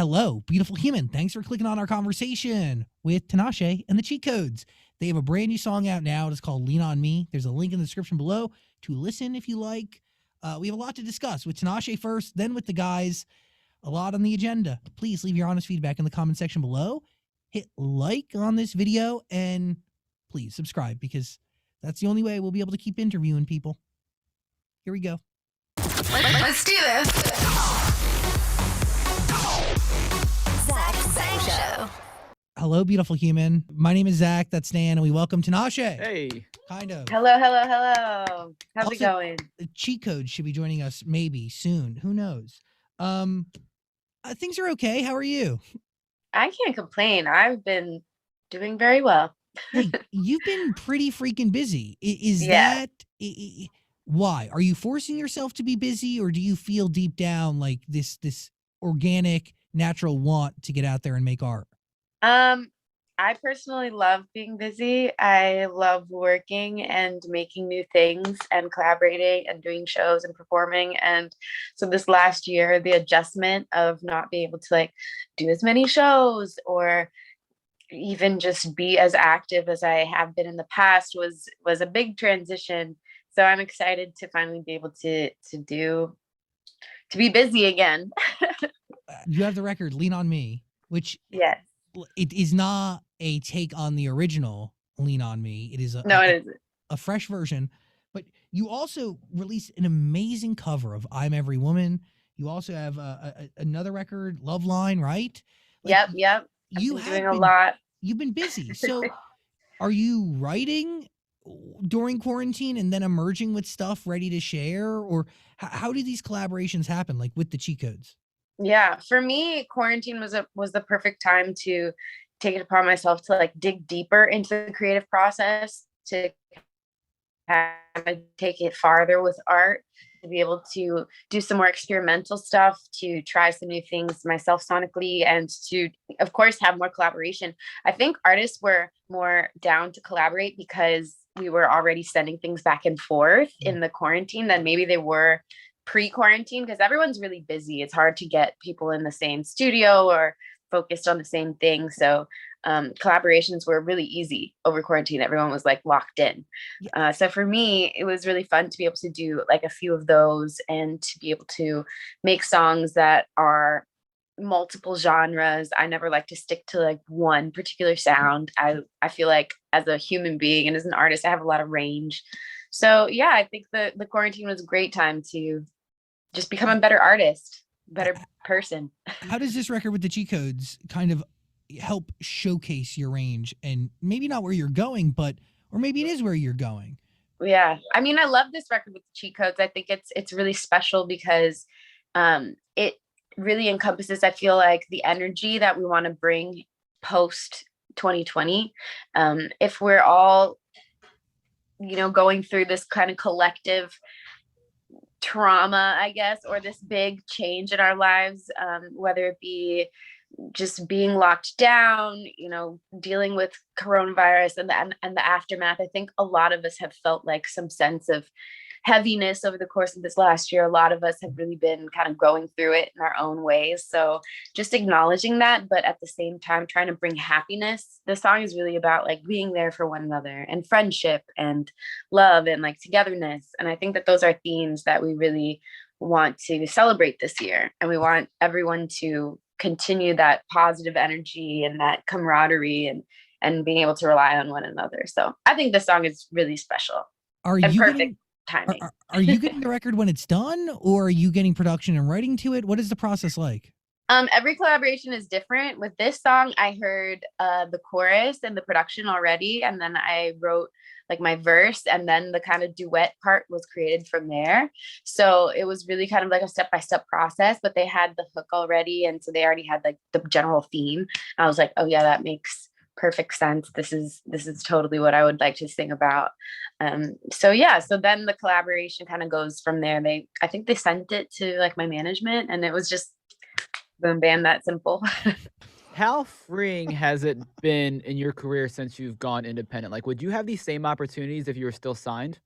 Hello, beautiful human. Thanks for clicking on our conversation with Tinashe and the Cheat Codes. They have a brand new song out now. It's called Lean On Me. There's a link in the description below to listen if you like. We have a lot to discuss with Tinashe first, then with the guys. A lot on the agenda. Please leave your honest feedback in the comment section below. Hit like on this video and please subscribe because that's the only way we'll be able to keep interviewing people. Here we go. Let's do this. Zach Show. Hello, beautiful human. My name is Zach. That's Stan, and we welcome Tinashe. Hey. Kind of. Hello. How's Also, it going? Cheat Code should be joining us maybe soon. Who knows? Things are okay. How are you? I can't complain. I've been doing very well. Hey, you've been pretty freaking busy. Is Yeah. that why? Are you forcing yourself to be busy, or do you feel deep down like this organic, natural want to get out there and make art? I personally love being busy. I love working and making new things and collaborating and doing shows and performing. And so this last year, the adjustment of not being able to do as many shows or even just be as active as I have been in the past was a big transition. So I'm excited to finally be able to be busy again. You have the record Lean On Me, which Yes. it is not a take on the original Lean On Me. It is It isn't. a fresh version, but you also released an amazing cover of I'm Every Woman. You also have another record, Love Line, right? Yep. You I've have been doing a lot. You've been busy. So are you writing during quarantine and then emerging with stuff ready to share? Or how do these collaborations happen, like with the Cheat Codes? Yeah, for me, quarantine was the perfect time to take it upon myself to dig deeper into the creative process, to kind of take it farther with art, to be able to do some more experimental stuff, to try some new things myself sonically, and to, of course, have more collaboration. I think artists were more down to collaborate because we were already sending things back and forth in the quarantine than maybe they were pre-quarantine, because everyone's really busy. It's hard to get people in the same studio or focused on the same thing. So collaborations were really easy over quarantine. Everyone was locked in. So for me, it was really fun to be able to do a few of those and to be able to make songs that are multiple genres. I never like to stick to one particular sound. I feel like as a human being and as an artist, I have a lot of range. So yeah, I think the quarantine was a great time to just become a better artist, better person. How does this record with the Cheat Codes kind of help showcase your range, and maybe not where you're going, or maybe it is where you're going? Yeah. I mean, I love this record with the Cheat Codes. I think it's really special because it really encompasses, I feel like, the energy that we want to bring post 2020. If we're all going through this kind of collective trauma, I guess, or this big change in our lives, whether it be just being locked down, dealing with coronavirus and the aftermath. I think a lot of us have felt some sense of heaviness over the course of this last year. A lot of us have really been kind of going through it in our own ways. So just acknowledging that, but at the same time trying to bring happiness. The song is really about being there for one another and friendship and love and togetherness. And I think that those are themes that we really want to celebrate this year. And we want everyone to continue that positive energy and that camaraderie and being able to rely on one another. So I think this song is really special. Are and you perfect timing. Are you getting the record when it's done, or are you getting production and writing to it? What is the process like? Every collaboration is different. With this song, I heard the chorus and the production already, and then I wrote my verse, and then the kind of duet part was created from there. So it was really kind of a step-by-step process, but they had the hook already, and so they already had the general theme. And I was like, oh yeah, that makes perfect sense. This is totally what I would like to sing about. So then the collaboration kind of goes from there. I think they sent it to my management, and it was just boom, bam, that simple. How freeing has it been in your career since you've gone independent? Would you have these same opportunities if you were still signed?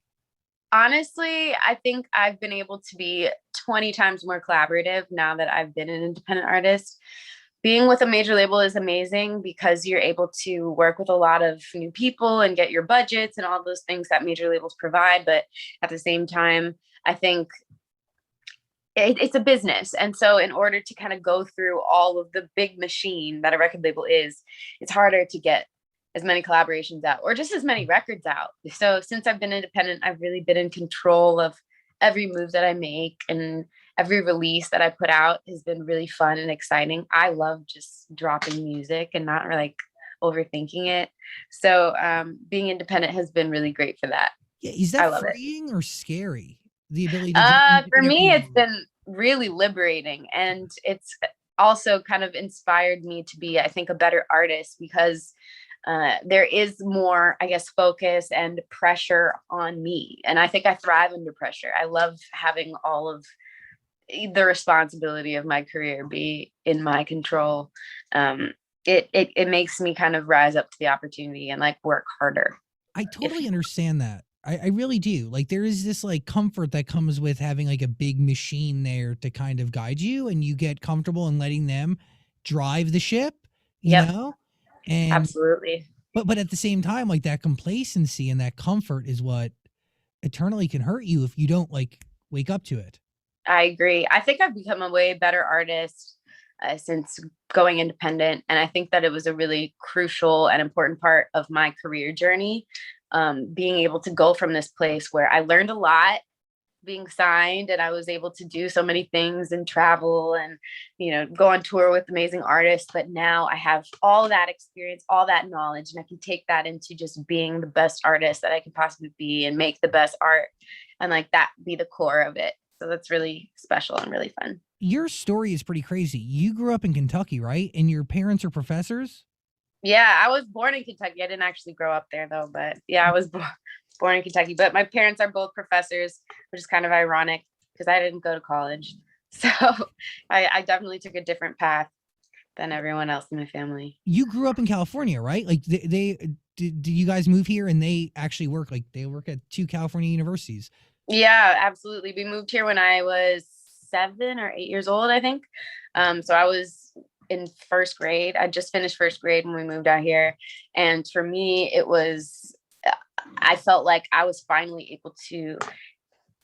Honestly, I think I've been able to be 20 times more collaborative now that I've been an independent artist. being with a major label is amazing because you're able to work with a lot of new people and get your budgets and all those things that major labels provide. But at the same time, I think it's a business. And so in order to kind of go through all of the big machine that a record label is, it's harder to get as many collaborations out or just as many records out. So since I've been independent, I've really been in control of every move that I make, and every release that I put out has been really fun and exciting. I love just dropping music and not like overthinking it. So being independent has been really great for that. Yeah, is I that love it. freeing or scary? The ability to drop music For whenever me, you it's been really liberating, and it's also kind of inspired me to be, I think, a better artist because there is more, I guess, focus and pressure on me. And I think I thrive under pressure. I love having all of the responsibility of my career be in my control. It makes me kind of rise up to the opportunity and like work harder. I totally understand that. I really do. Like there is this like comfort that comes with having like a big machine there to kind of guide you, and you get comfortable in letting them drive the ship, you Yep, know? And absolutely. but at the same time, like that complacency and that comfort is what eternally can hurt you if you don't like wake up to it. I agree. I think I've become a way better artist since going independent. And I think that it was a really crucial and important part of my career journey. Being able to go from this place where I learned a lot being signed, and I was able to do so many things and travel and, go on tour with amazing artists. But now I have all that experience, all that knowledge, and I can take that into just being the best artist that I can possibly be and make the best art, and like that be the core of it. So that's really special and really fun. Your story is pretty crazy. You grew up in Kentucky, right? And your parents are professors? Yeah, I was born in Kentucky. I didn't actually grow up there though, but yeah, I was born in Kentucky. But my parents are both professors, which is kind of ironic because I didn't go to college. So I definitely took a different path than everyone else in my family. You grew up in California, right? Like did you guys move here and they actually work they work at two California universities? Yeah, absolutely. We moved here when I was 7 or 8 years old, I think. So I was in first grade. I just finished first grade when we moved out here. And for me, I felt like I was finally able to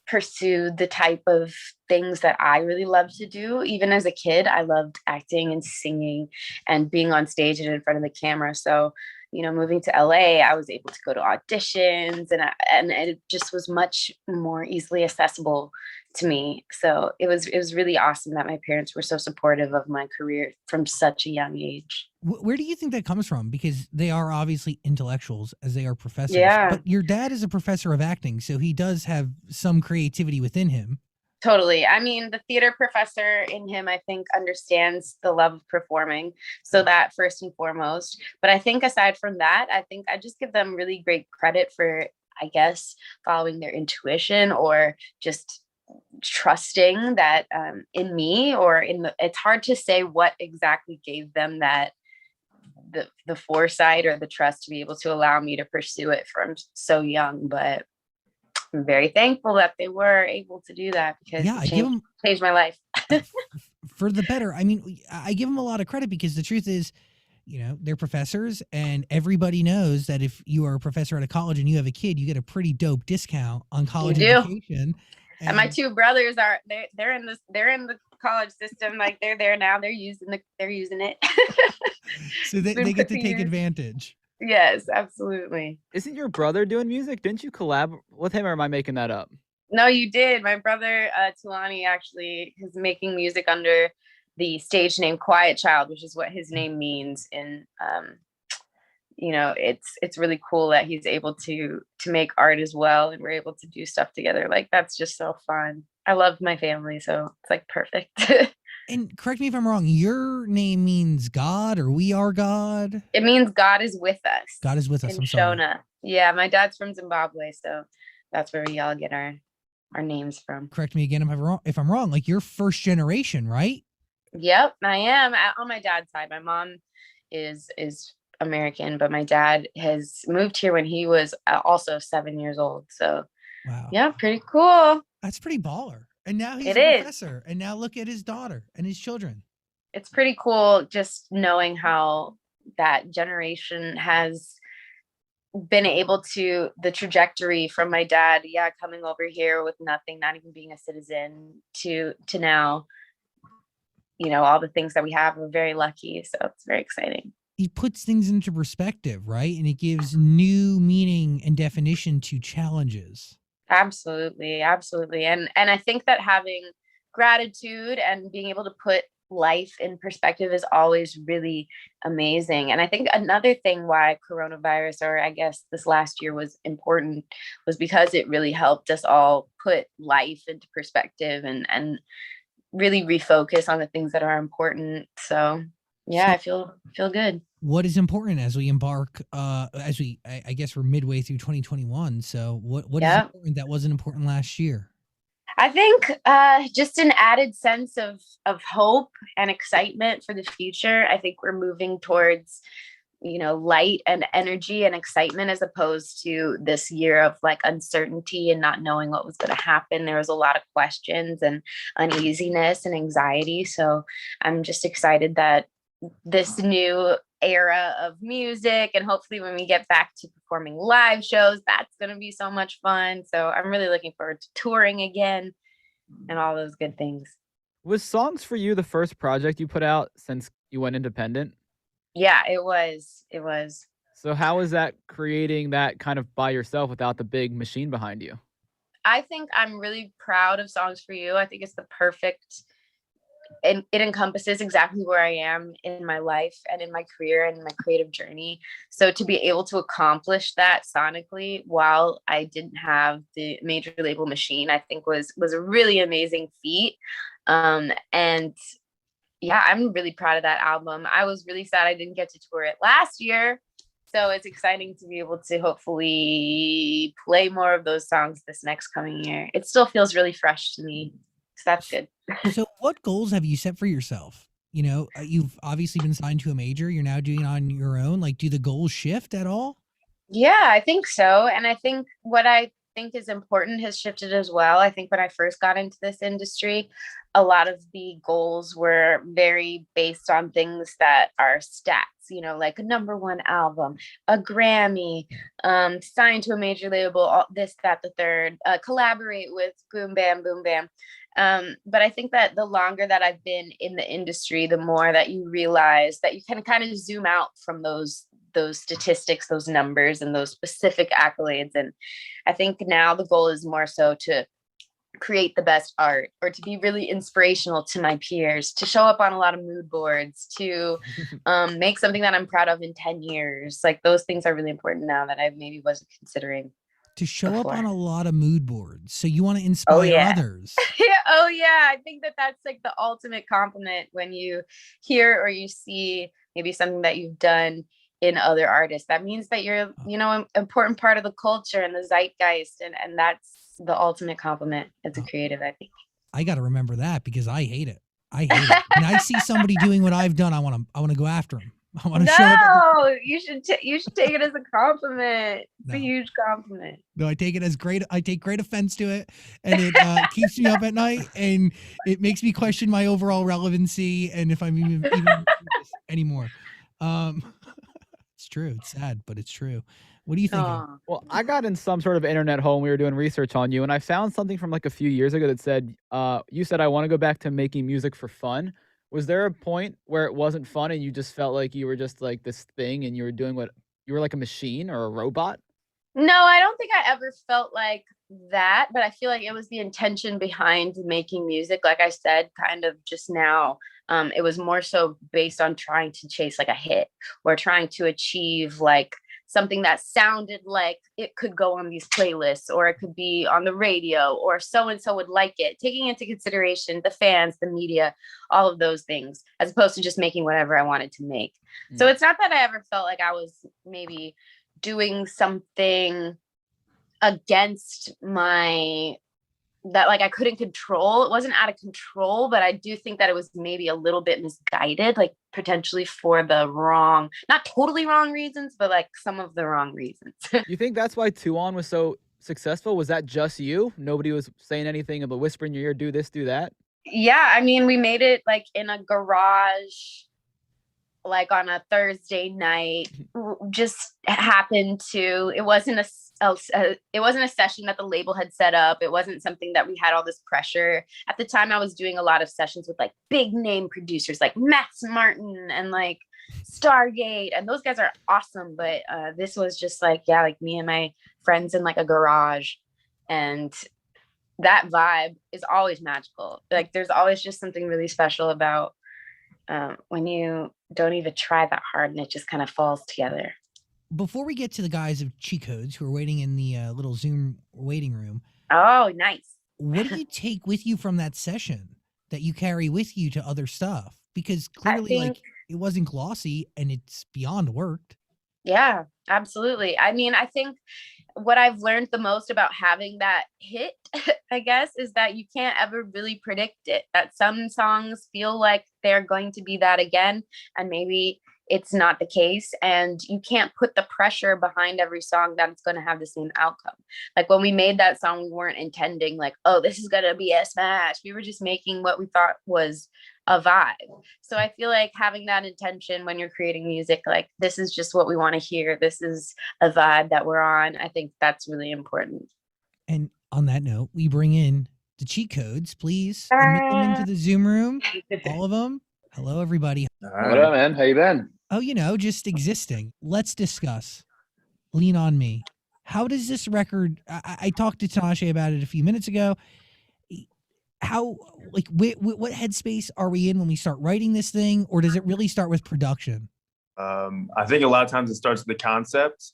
pursue the type of things that I really love to do. Even as a kid, I loved acting and singing and being on stage and in front of the camera. So, moving to LA, I was able to go to auditions, and it just was much more easily accessible to me. So it was really awesome that my parents were so supportive of my career from such a young age. Where do you think that comes from? Because they are obviously intellectuals as they are professors. Yeah. But your dad is a professor of acting, so he does have some creativity within him. Totally. I mean, the theater professor in him, I think, understands the love of performing. So that first and foremost. But I think aside from that, I think I just give them really great credit for, I guess, following their intuition or just trusting that in me or it's hard to say what exactly gave them that the foresight or the trust to be able to allow me to pursue it from so young. But I'm very thankful that they were able to do that because Yeah, it changed my life. For the better. I mean, I give them a lot of credit because the truth is, they're professors, and everybody knows that if you are a professor at a college and you have a kid, you get a pretty dope discount on college education. And my two brothers they're in the college system. Like they're there now. They're using it. So they get to take advantage. Yes, absolutely. Isn't your brother doing music? Didn't you collab with him, or am I making that up? No, you did. My brother Tulani actually is making music under the stage name Quiet Child, which is what his name means. And it's really cool that he's able to make art as well, and we're able to do stuff together. Like that's just so fun. I love my family, so it's like perfect. And correct me if I'm wrong, your name means God, or we are God? It means God is with us. God is with us. In I'm sorry. Shona. Yeah, my dad's from Zimbabwe, so that's where we all get our names from. Correct me again if I'm wrong. Like you're first generation, right? Yep, I am. On my dad's side, my mom is American, but my dad has moved here when he was also 7 years old. So, wow. Yeah, pretty cool. That's pretty baller. And now he's It a is. professor. And now look at his daughter and his children. it's pretty cool just knowing how that generation has been able to the trajectory from my dad, yeah, coming over here with nothing, not even being a citizen, to now, all the things that we have. We're very lucky, so it's very exciting. He puts things into perspective, right? And it gives new meaning and definition to challenges. Absolutely, absolutely. And I think that having gratitude and being able to put life in perspective is always really amazing. And I think another thing why coronavirus, or I guess this last year, was important was because it really helped us all put life into perspective and really refocus on the things that are important. So yeah, So I feel good. what is important as we embark I guess we're midway through 2021. So what is Yeah. important that wasn't important last year? I think just an added sense of hope and excitement for the future. I think we're moving towards, light and energy and excitement, as opposed to this year of like uncertainty and not knowing what was going to happen. There was a lot of questions and uneasiness and anxiety. So I'm just excited that this new era of music, and hopefully when we get back to performing live shows, that's going to be so much fun. So I'm really looking forward to touring again and all those good things. Was Songs for You the first project you put out since you went independent? Yeah, it was. So how is that creating that kind of by yourself without the big machine behind you? I think I'm really proud of Songs for You. I think it's the perfect, and it encompasses exactly where I am in my life and in my career and my creative journey. So to be able to accomplish that sonically while I didn't have the major label machine, I think was a really amazing feat. And yeah, I'm really proud of that album. I was really sad I didn't get to tour it last year. So it's exciting to be able to hopefully play more of those songs this next coming year. It still feels really fresh to me. So that's good. So what goals have you set for yourself? You've obviously been signed to a major. You're now doing it on your own. Like, do the goals shift at all? Yeah, I think so. And I think what I think is important has shifted as well. I think when I first got into this industry, a lot of the goals were very based on things that are stats, like a number one album, a Grammy, signed to a major label, this, that, the third, collaborate with Boom Bam, Boom Bam. But I think that the longer that I've been in the industry, the more that you realize that you can kind of zoom out from those statistics, those numbers, and those specific accolades. And I think now the goal is more so to create the best art, or to be really inspirational to my peers, to show up on a lot of mood boards, to make something that I'm proud of in 10 years. Like, those things are really important now that I maybe wasn't considering To show up on before. a lot of mood boards. So you want to Oh inspire yeah. others. Yeah, oh yeah. I think that that's like the ultimate compliment when you hear or you see maybe something that you've done in other artists. That means that you're, an important part of the culture and the zeitgeist, and that's the ultimate compliment as a Uh, creative, I think. I got to remember that because I hate it. I hate it. When I see somebody doing what I've done, I want to go after them. I want to show up. No, you should take it as a compliment. It's a No, huge compliment. no, I take it as great. I take great offense to it, and it keeps me up at night, and it makes me question my overall relevancy and if I'm even anymore. Um, it's true. It's sad, but it's true. What are you thinking? Oh. Well, I got in some sort of internet hole when we were doing research on you, and I found something from like a few years ago that said, you said, I want to go back to making music for fun. Was there a point where it wasn't fun and you just felt like you were just like this thing and you were doing what you were like a machine or a robot? No, I don't think I ever felt like that, but I feel like it was the intention behind making music. Like I said, kind of just now, it was more so based on trying to chase like a hit, or trying to achieve like something that sounded like it could go on these playlists, or it could be on the radio, or so and so would like it, taking into consideration the fans, the media, all of those things, as opposed to just making whatever I wanted to make. So Mm. it's not that I ever felt like I was maybe doing something against my, that like I couldn't control. It wasn't out of control, but I do think that it was maybe a little bit misguided, like potentially for the wrong, not totally wrong reasons, but like some of the wrong reasons. You think that's why Two On was so successful? Was that just you? Nobody was saying anything about whispering in your ear, do this, do that? Yeah, I mean, we made it like in a garage, like on a Thursday night. Just happened to. It wasn't it wasn't a session that the label had set up. It wasn't something that we had all this pressure. At the time, I was doing a lot of sessions with like big name producers like Max Martin and like Stargate, and those guys are awesome. But this was just like, yeah, like me and my friends in like a garage, and that vibe is always magical. Like there's always just something really special about when you don't even try that hard and it just kind of falls together. Before we get to the guys of Cheat Codes who are waiting in the little Zoom waiting room, Oh, nice. what do you take with you from that session that you carry with you to other stuff? Because clearly, like, it wasn't glossy and it's beyond worked. Yeah, absolutely. I mean, I think what I've learned the most about having that hit, I guess, is that you can't ever really predict it. That some songs feel like they're going to be that again, and maybe it's not the case. And you can't put the pressure behind every song that it's going to have the same outcome. Like when we made that song, we weren't intending like, oh, this is going to be a smash. We were just making what we thought was a vibe. So I feel like having that intention when you're creating music, like this is just what we want to hear. This is a vibe that we're on. I think that's really important. And on that note, we bring in the Cheat Codes, please. Admit them into the Zoom room. All of them. Hello, everybody. What up, man? How you been? Oh, you know, just existing. Let's discuss Lean on Me. How does this record, I talked to Tinashe about it a few minutes ago. How, like, what headspace are we in when we start writing this thing, or does it really start with production? I think a lot of times it starts with the concept.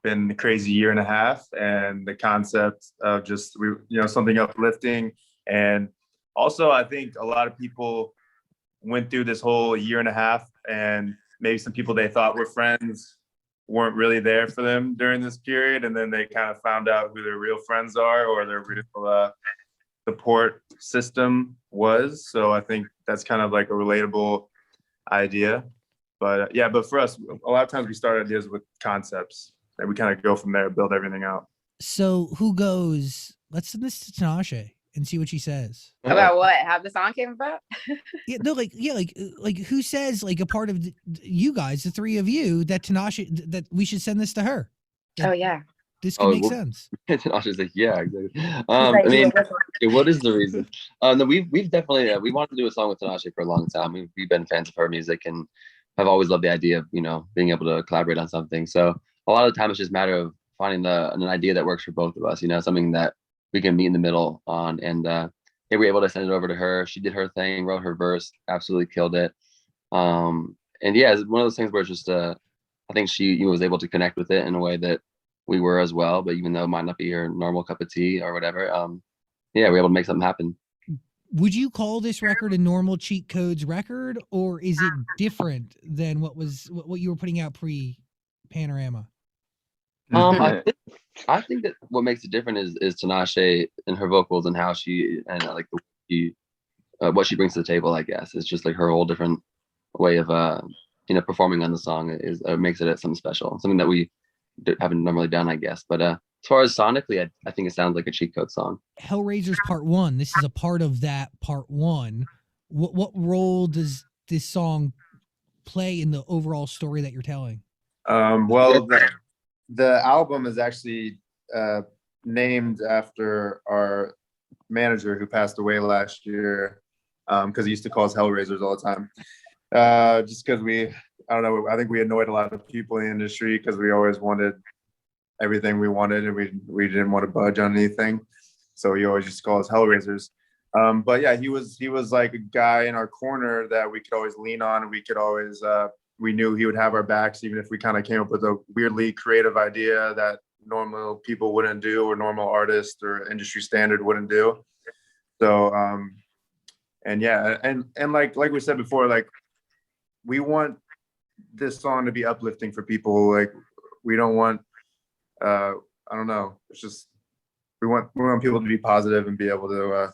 Been a crazy year and a half, and the concept of just, something uplifting. And also, I think a lot of people went through this whole year and a half, and maybe some people they thought were friends weren't really there for them during this period. And then they kind of found out who their real friends are, or their real support system was. So I think that's kind of like a relatable idea. But but for us, a lot of times we start ideas with concepts and we kind of go from there, build everything out. So who goes, let's send this to Tinashe and see what she says. About what? How the song came about? like who says, like, a part of you guys, the three of you, that Tinashe, that we should send this to her? Oh yeah, this could make sense. Tinashe's like, yeah, exactly. I mean, what is the reason? No, we've definitely we wanted to do a song with Tinashe for a long time. We've been fans of her music and have always loved the idea of being able to collaborate on something. So a lot of the time it's just a matter of finding an idea that works for both of us. Something that we can meet in the middle on. And we were able to send it over to her. She did her thing, wrote her verse, absolutely killed it. And yeah, it's one of those things where it's just I think she was able to connect with it in a way that we were as well. But even though it might not be her normal cup of tea or whatever, we were able to make something happen. Would you call this record a normal Cheat Codes record, or is it different than what you were putting out pre-Panorama? I think that what makes it different is Tinashe and her vocals and how she and like what she brings to the table. I guess it's just like her whole different way of performing on the song is makes it something special, something that we haven't normally done, I guess. But as far as sonically, I think it sounds like a Cheat Code song. Hellraisers Part 1. This is a part of that Part 1. What role does this song play in the overall story that you're telling? Well, the album is actually named after our manager who passed away last year, because he used to call us Hellraisers all the time. Just because I think we annoyed a lot of people in the industry because we always wanted everything we wanted and we didn't want to budge on anything. So he always used to call us Hellraisers. But yeah, he was like a guy in our corner that we could always lean on, and we could always we knew he would have our backs, even if we kind of came up with a weirdly creative idea that normal people wouldn't do, or normal artists or industry standard wouldn't do. So, and like we said before, like we want this song to be uplifting for people. Like we don't want, I don't know. It's just, we want people to be positive and be able to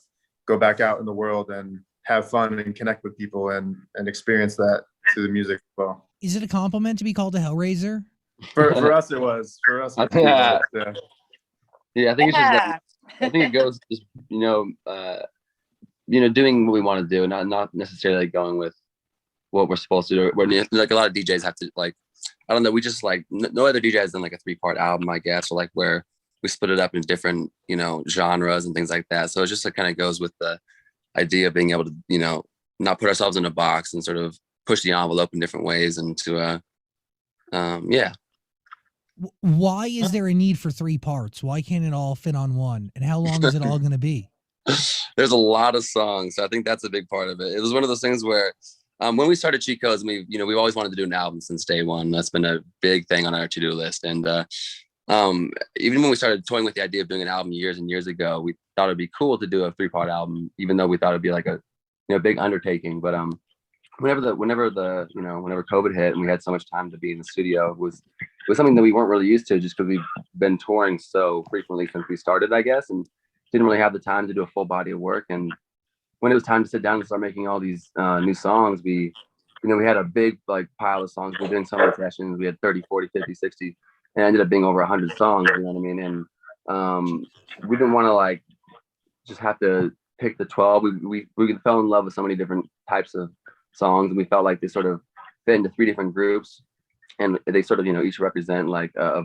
go back out in the world and have fun and connect with people and experience that through the music as well. Is it a compliment to be called a Hellraiser? For us, it was. For us, it was. Yeah, I think it's just I think it goes just doing what we want to do, not necessarily going with what we're supposed to do. We're like a lot of DJs have to like, I don't know. We just like no other DJ has done like a 3-part album, I guess, or like where we split it up in different, genres and things like that. So it just like kind of goes with the idea of being able to, not put ourselves in a box and sort of push the envelope in different ways and to, yeah. Why is there a need for 3 parts? Why can't it all fit on one? And how long is it all going to be? There's a lot of songs. So I think that's a big part of it. It was one of those things where when we started Cheat Codes, we've always wanted to do an album since day one. That's been a big thing on our to-do list. And even when we started toying with the idea of doing an album years and years ago, we thought it'd be cool to do a 3-part album, even though we thought it'd be like a big undertaking. But whenever COVID hit and we had so much time to be in the studio, it was something that we weren't really used to, just because we've been touring so frequently since we started, I guess, and didn't really have the time to do a full body of work. And when it was time to sit down and start making all these new songs, we had a big like pile of songs. We were doing so many sessions. We had 30, 40, 50, 60, and it ended up being over 100 songs, you know what I mean? And we didn't want to like just have to pick the 12. We fell in love with so many different types of songs, and we felt like they sort of fit into 3 different groups, and they sort of each represent like a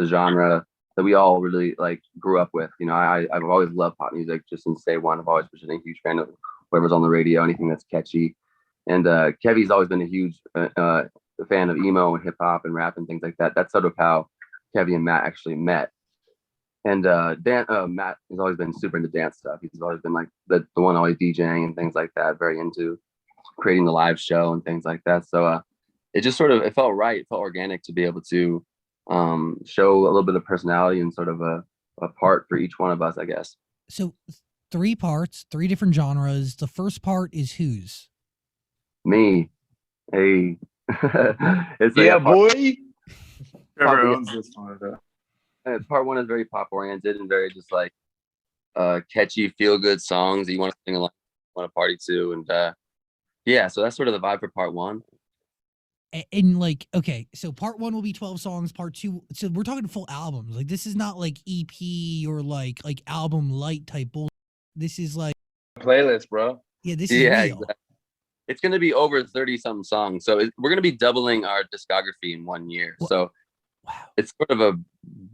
genre that we all really like grew up with. I've always loved pop music just since day one. I've always been a huge fan of whatever's on the radio, anything that's catchy. And Kevy's always been a huge fan of emo and hip hop and rap and things like that. That's sort of how Kevy and Matt actually met. And Matt has always been super into dance stuff. He's always been like the one always DJing and things like that, very into creating the live show and things like that. So it just sort of, it felt right, it felt organic to be able to show a little bit of personality and sort of a part for each one of us, I guess. So 3 parts, 3 different genres. The first part is whose? Me. Hey. It's Yeah, boy. Whoever owns this one. Part 1 is very pop oriented and very just like catchy, feel good songs that you want to sing along, want to party to, and yeah. So that's sort of the vibe for part 1. And like, okay, so part 1 will be 12 songs. Part 2, so we're talking full albums. Like this is not like EP or like album light type bull. This is like Playlist, bro. Yeah, this is real. Exactly. It's going to be over 30-something songs. So we're going to be doubling our discography in 1 year. Well, so wow, it's sort of a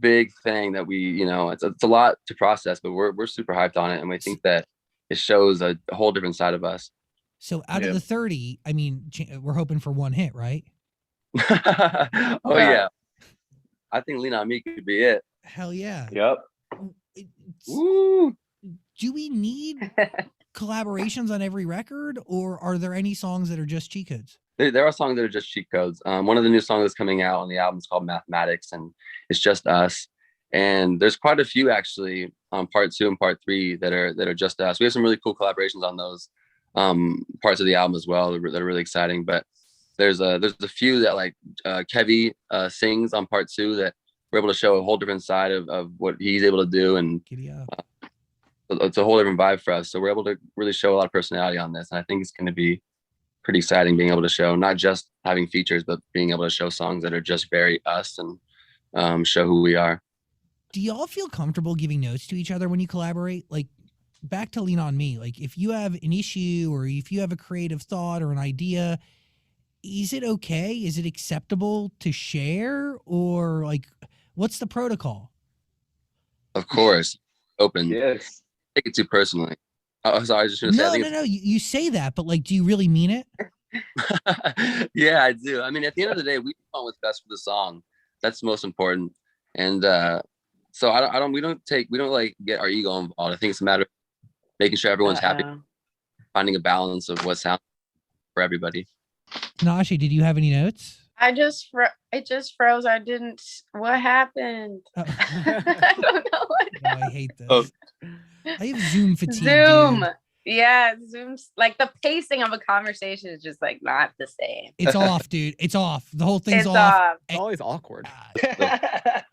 big thing that we, it's a lot to process, but we're super hyped on it. And we think that it shows a whole different side of us. So out of the 30, I mean, we're hoping for 1 hit, right? Oh yeah. I think Lean on Me could be it. Hell yeah. Yep. Woo. Do we need collaborations on every record, or are there any songs that are just cheat codes? There are songs that are just cheat codes. One of the new songs that's coming out on the album is called Mathematics, and it's just us. And there's quite a few actually on part 2 and part 3 that are just us. We have some really cool collaborations on those parts of the album as well that are really exciting. But there's a few that like Kevy sings on part 2 that we're able to show a whole different side of what he's able to do, and it's a whole different vibe for us. So we're able to really show a lot of personality on this, and I think it's going to be pretty exciting being able to show not just having features, but being able to show songs that are just very us and show who we are. Do y'all feel comfortable giving notes to each other when you collaborate? Like, back to Lean on Me, like if you have an issue or if you have a creative thought or an idea, is it okay? Is it acceptable to share, or like what's the protocol? Of course, open. Yes. Take it too personally. Oh, sorry, I was just gonna say. No. You say that, but like, do you really mean it? Yeah, I do. I mean, at the end of the day, we want what's best for the song. That's most important. And so we don't like get our ego involved. I think it's a matter of making sure everyone's happy, finding a balance of what sounds for everybody. Tinashe, did you have any notes? It just froze. What happened? Oh. I don't know what I hate this. Oh. I have Zoom fatigue. Zoom. Dude. Yeah, Zoom's like the pacing of a conversation is just like not the same. It's off, dude. It's off. The whole thing's It's off. It's always awkward. God.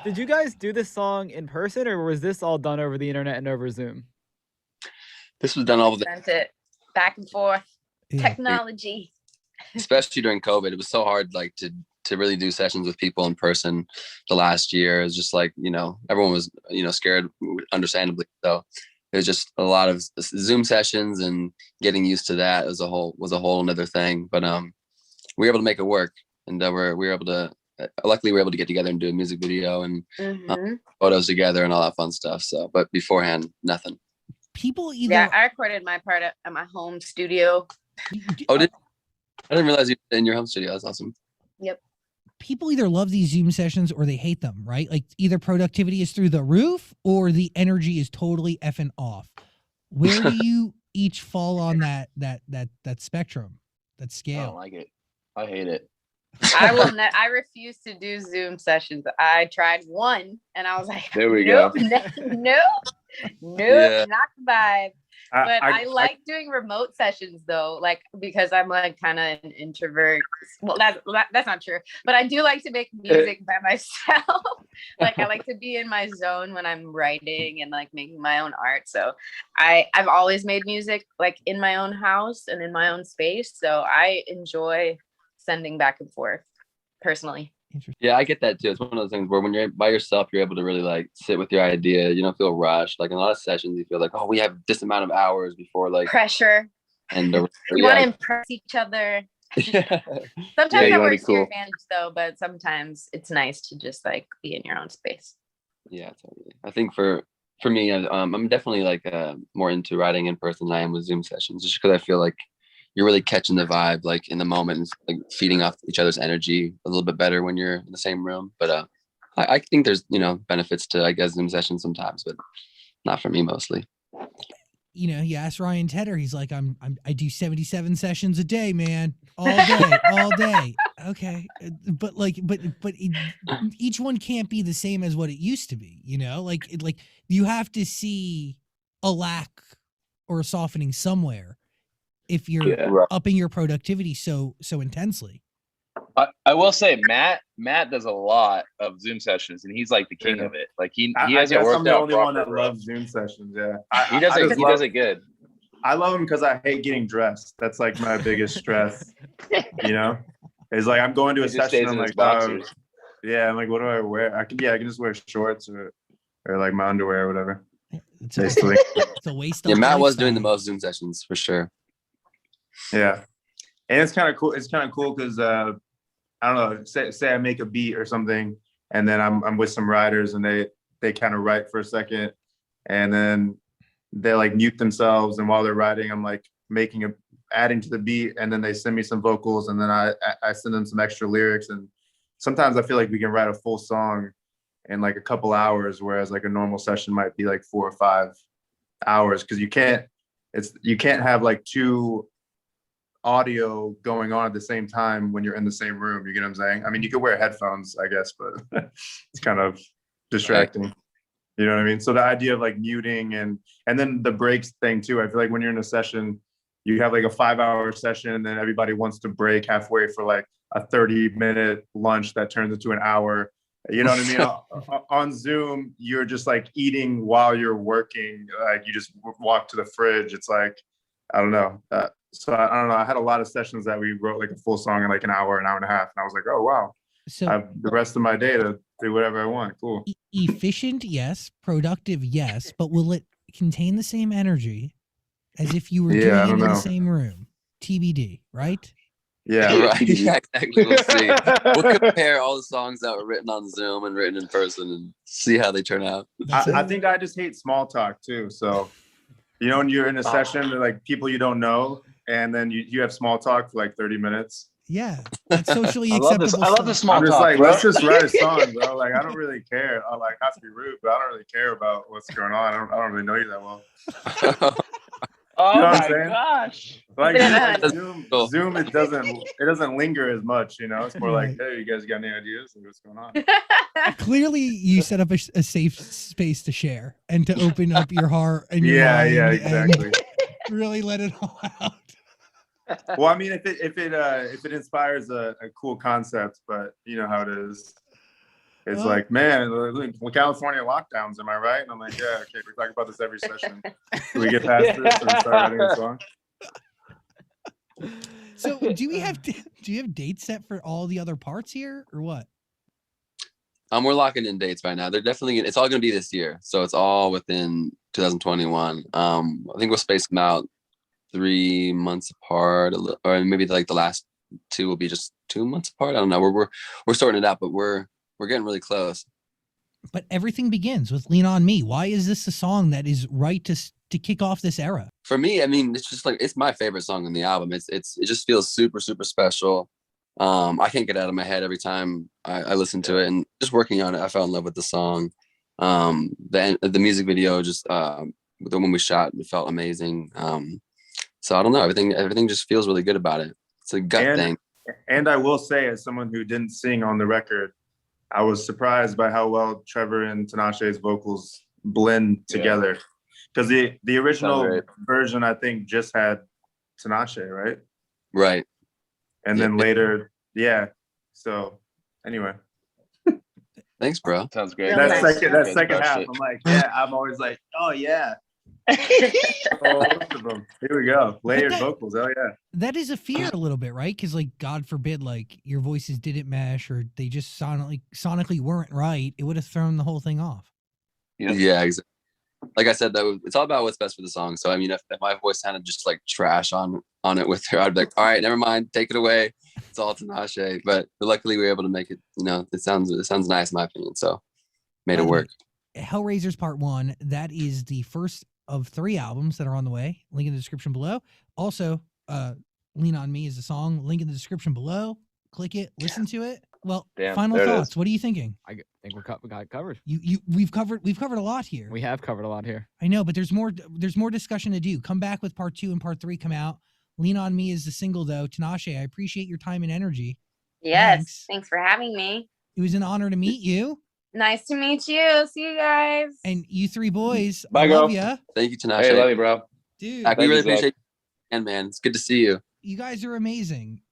Did you guys do this song in person, or was this all done over the internet and over Zoom? This was done all the Sent it back and forth. Yeah. Technology. especially during COVID. It was so hard like to really do sessions with people in person the last year. It was just like, everyone was, scared, understandably. So it was just a lot of Zoom sessions, and getting used to that was a whole another thing. But we were able to make it work, and we were able to. Luckily, we were able to get together and do a music video and photos together and all that fun stuff. So, but beforehand, nothing. People either. Yeah, I recorded my part at my home studio. Oh, I didn't realize you were in your home studio. That's awesome. Yep. People either love these Zoom sessions or they hate them, right? Like either productivity is through the roof or the energy is totally effing off. Where do you each fall on that spectrum, that scale? I don't like it. I hate it. I refuse to do Zoom sessions. I tried one and I was like, There we nope, go. nope, not the vibe. But I like I doing remote sessions though, like because I'm like kind of an introvert. Well, that's not true, but I do like to make music by myself. Like I like to be in my zone when I'm writing and like making my own art. So I've always made music like in my own house and in my own space. So I enjoy sending back and forth personally. Yeah, I get that too. It's one of those things where when you're by yourself, you're able to really like sit with your idea. You don't feel rushed. Like in a lot of sessions, you feel like, oh, we have this amount of hours before like Pressure. And you want to impress each other. Yeah. Sometimes that works to your cool. advantage though, but sometimes it's nice to just like be in your own space. Yeah, totally. I think for me, I'm definitely like more into writing in person than I am with Zoom sessions, just because I feel like you're really catching the vibe, like in the moment, and like feeding off each other's energy a little bit better when you're in the same room. But I think there's benefits to, I guess, Zoom sessions sometimes, but not for me mostly. You ask Ryan Tedder, he's like, I do 77 sessions a day, man, all day. Okay, but each one can't be the same as what it used to be. Like you have to see a lack or a softening somewhere if you're upping your productivity so intensely. I will say Matt does a lot of Zoom sessions, and he's like the king of it. Like he hasn't worked I'm the out only one that proper, loves Zoom sessions. Yeah, he does it. He does it good. I love him because I hate getting dressed. That's like my biggest stress. It's like I'm going to a He just session. stays I'm in his like, boxers. yeah. I'm like, what do I wear? I can just wear shorts or like my underwear or whatever. It's Basically. it's a waste. Yeah, of Matt was doing the lifestyle. most Zoom sessions for sure. Yeah, and it's kind of cool. It's kind of cool because I don't know. Say I make a beat or something, and then I'm with some writers, and they kind of write for a second, and then they like mute themselves, and while they're writing, I'm like adding to the beat, and then they send me some vocals, and then I send them some extra lyrics, and sometimes I feel like we can write a full song in like a couple hours, whereas like a normal session might be like 4 or 5 hours, because you can't have like two audio going on at the same time when you're in the same room. You get what I'm saying? I mean, you could wear headphones, I guess, but it's kind of distracting. You know what I mean? So the idea of like muting and then the breaks thing too. I feel like when you're in a session, you have like a 5-hour session, and then everybody wants to break halfway for like a 30-minute lunch that turns into an hour. You know what I mean? On Zoom, you're just like eating while you're working. Like you just walk to the fridge. It's like, I don't know. So I don't know. I had a lot of sessions that we wrote like a full song in like an hour and a half. And I was like, oh, wow. So I have the rest of my day to do whatever I want. Cool. Efficient, yes. Productive, yes. But will it contain the same energy as if you were doing it in the same room? TBD, right? Yeah. Right. Yeah, exactly. We'll see. We'll compare all the songs that were written on Zoom and written in person and see how they turn out. I think I just hate small talk too. So, when you're in a session with like people you don't know, and then you have small talk for like 30 minutes. Yeah. That's socially I love acceptable. this. I love the small I'm just talk. like, bro. let's just write a song, bro. Like, I don't really care. I like, not to be rude, but I don't really care about what's going on. I don't really know you that well. Oh You know what I'm my saying? gosh. Like Zoom, it doesn't linger as much, It's more like, hey, you guys got any ideas? Like, what's going on? Clearly, you set up a safe space to share and to open up your heart and your mind. Yeah, exactly. And really let it all out. Well, I mean, if it inspires a cool concept, but you know how it is. It's like, man, California lockdowns, am I right? And I'm like, yeah, okay, we talk about this every session. Do we get past this and start writing a song? So do you have dates set for all the other parts here or what? We're locking in dates right now. They're definitely, it's all going to be this year. So it's all within 2021. I think we'll space them out 3 months apart, or maybe like the last two will be just 2 months apart. I don't know. We're sorting it out, but we're getting really close. But everything begins with "Lean on Me." Why is this the song that is right to kick off this era? For me, I mean, it's just like it's my favorite song on the album. It just feels super super special. I can't get it out of my head every time I listen to it, and just working on it, I fell in love with the song. The music video, just the one we shot, it felt amazing. So I don't know, everything just feels really good about it. It's a gut thing. And I will say, as someone who didn't sing on the record, I was surprised by how well Trevor and Tinashe's vocals blend together. Because the original version, I think, just had Tinashe, right? Right. And then later, So anyway. Thanks, bro. Sounds great. That second half, I'm like, I'm always like, oh yeah. Most of them. Here we go. Layered vocals. Oh yeah. That is a fear a little bit, right? Because like, God forbid, like your voices didn't mesh or they just sonically weren't right. It would have thrown the whole thing off. Yeah, exactly. Like I said, though, it's all about what's best for the song. So I mean, if my voice sounded just like trash on it with her, I'd be like, all right, never mind, take it away. It's all Tinashe. But luckily, we were able to make it. It sounds nice in my opinion. So made it work. Hellraisers Part 1. That is the first of 3 albums that are on the way. Link in the description below. Also, "Lean on Me" is the song. Link in the description below. Click it, listen to it. Well, final thoughts. What are you thinking? I think we got it covered. We've covered a lot here. We have covered a lot here. I know, but there's more discussion to do. Come back with Part 2 and Part 3 come out. "Lean on Me" is the single, though. Tinashe, I appreciate your time and energy. Yes. Thanks for having me. It was an honor to meet you. Nice to meet you. See you guys. And you 3 boys. Bye, I girl. love ya. Thank you, Tinashe. Hey, love you, bro. Dude. We really appreciate you. And man, it's good to see you. You guys are amazing.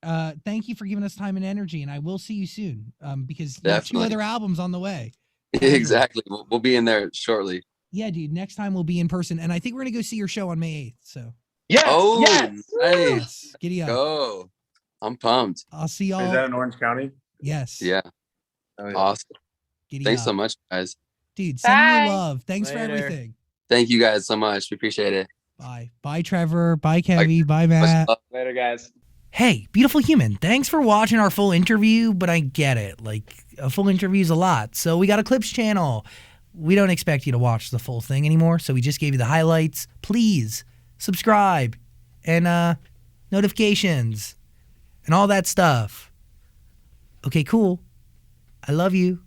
Thank you for giving us time and energy, and I will see you soon. Because you have 2 other albums on the way. Exactly. We'll be in there shortly. Yeah, dude. Next time we'll be in person, and I think we're gonna go see your show on May 8th. So. Yes. Oh, yes. nice. Giddy up. Go. I'm pumped. I'll see y'all. Is that in Orange County? Yes. Yeah. Oh, yeah. Awesome. Giddy Thanks up. so much, guys. Dude, send Bye. you love. Thanks for Later. everything. Thank you guys so much. We appreciate it. Bye. Bye, Trevor. Bye, Kevy. Bye, Matt. Later, guys. Hey, beautiful human. Thanks for watching our full interview, but I get it. Like, a full interview is a lot. So we got a clips channel. We don't expect you to watch the full thing anymore, so we just gave you the highlights. Please subscribe and notifications and all that stuff. Okay, cool. I love you.